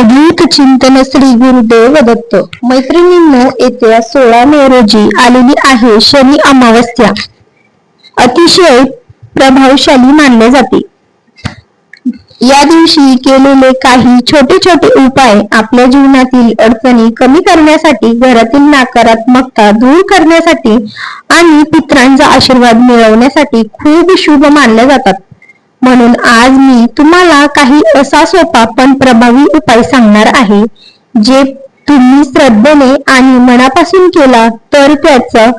अवधूत चिंतन श्री गुरुदेव दत्त. मैत्रिणींनो, येत्या 16 मे रोजी आलेली आहे शनी अमावस्या. अतिशय प्रभावशाली मानले जाते. या दिवशी केलेले काही छोटे छोटे उपाय आपल्या जीवनातील अडचणी कमी करण्यासाठी, घरातील नकारात्मकता दूर करण्यासाठी आणि पितरांचा आशीर्वाद मिळवण्यासाठी खूप शुभ मानले जातात. म्हणून आज मी तुम्हाला काही असा सोपा पण प्रभावी उपाय सांगणार आहे, जे तुम्ही श्रद्धेने आणि मनापासून केला तर त्याचा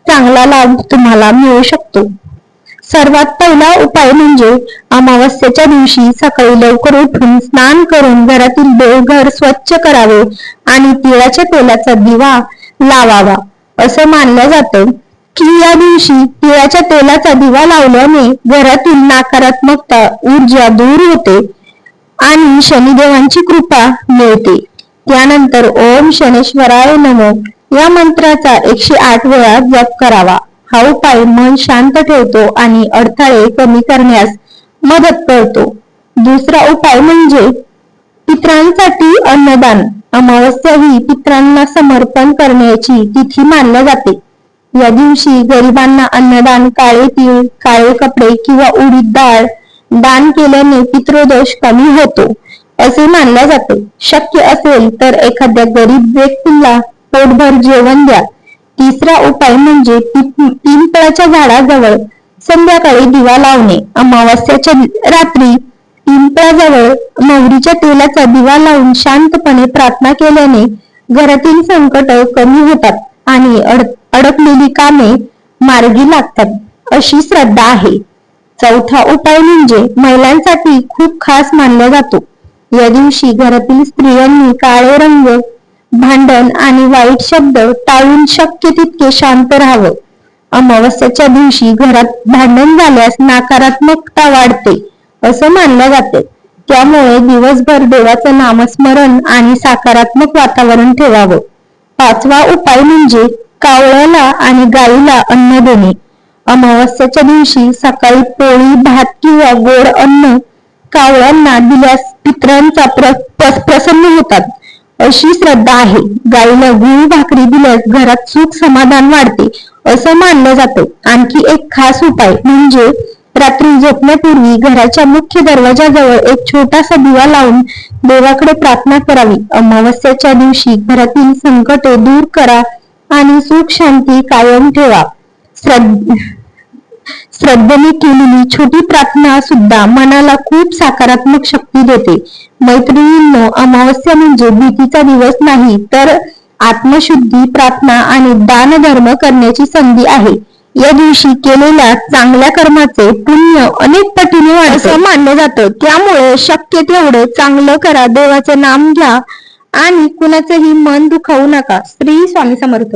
चांगला लाभ तुम्हाला मिळू शकतो. सर्वात पहिला उपाय म्हणजे अमावस्येच्या दिवशी सकाळी लवकर उठून स्नान करून घरातील देवघर स्वच्छ करावे आणि तिळाच्या तेलाचा दिवा लावावा. असं मानलं जातं की या दिवशी तिळाच्या तेलाचा दिवा लावल्याने घरातील नकारात्मकता ऊर्जा दूर होते आणि शनिदेवांची कृपा मिळते. त्यानंतर ओम शनेश्वराय नमो या मंत्राचा 108 वेळा जप करावा. हा उपाय मन शांत ठेवतो आणि अडथळे कमी करण्यास मदत करतो. दुसरा उपाय म्हणजे पितरांसाठी अन्नदान. अमावस्या ही पितरांना समर्पण करण्याची तिथी मानली जाते. या दिवशी गरिबांना अन्नदान, काळे तीळ, काळे कपडे किंवा उडीद डाळ दान केल्याने पितृदोष कमी होतो असे मानले जाते. शक्य असेल तर एखाद्या गरीब व्यक्तीला पोटभर जेवण द्या. तिसरा उपाय म्हणजे पिंपळाच्या झाडाजवळ संध्याकाळी दिवा लावणे. अमावस्याच्या रात्री पिंपळाजवळ मोहरीच्या तेलाचा दिवा लावून शांतपणे प्रार्थना केल्याने घरातील संकट कमी होतात आणि अडकलेली कामे मार्गी लागतात अशी श्रद्धा आहे. चौथा उपाय म्हणजे महिलांसाठी खूप खास मानला जातो. या दिवशी घरातील स्त्रियांनी काळे रंग, भांडण आणि वाईट शब्द टाळून शक्य तितके शांत राहावं. अमावस्येच्या दिवशी घरात भांडण झाल्यास नकारात्मकता वाढते असं मानलं जाते. त्यामुळे दिवसभर देवाचं नामस्मरण आणि सकारात्मक वातावरण ठेवावं. पाचवा उपाय म्हणजे कावळ्याला आणि गायीला अन्न देणे. अमावस्येच्या दिवशी सकाळी पोळी, भात किंवा गोड अन्न कावळ्यांना दिल्यास पितरांचा प्रसन्न होतात अशी श्रद्धा आहे. गायीला गुळ भाकरी दिल्यास घरात सुख समाधान वाढते असं मानलं जातं. आणखी एक खास उपाय म्हणजे रात्री झोपण्यापूर्वी घराच्या मुख्य दरवाजाजवळ एक छोटासा दिवा लावून देवाकडे प्रार्थना करावी. अमावस्येच्या दिवशी घरातील संकटे दूर करा आणि सुख शांती कायम ठेवा. श्रद्धेने केलेली छोटी प्रार्थना सुद्धा मनाला खूप सकारात्मक शक्ती देते. मैत्रिणींनो, अमावस्या म्हणजे भीतीचा दिवस नाही, तर आत्मशुद्धी, प्रार्थना आणि दानधर्म करण्याची संधी आहे. या दिवशी केलेल्या चांगल्या कर्माचे पुण्य अनेक पटीने वाढते असं मानलं जातं. त्यामुळे शक्य तेवढं चांगलं करा, देवाचे नाम घ्या आणि कुणाचेही मन दुखावू नका. श्री स्वामी समर्थ.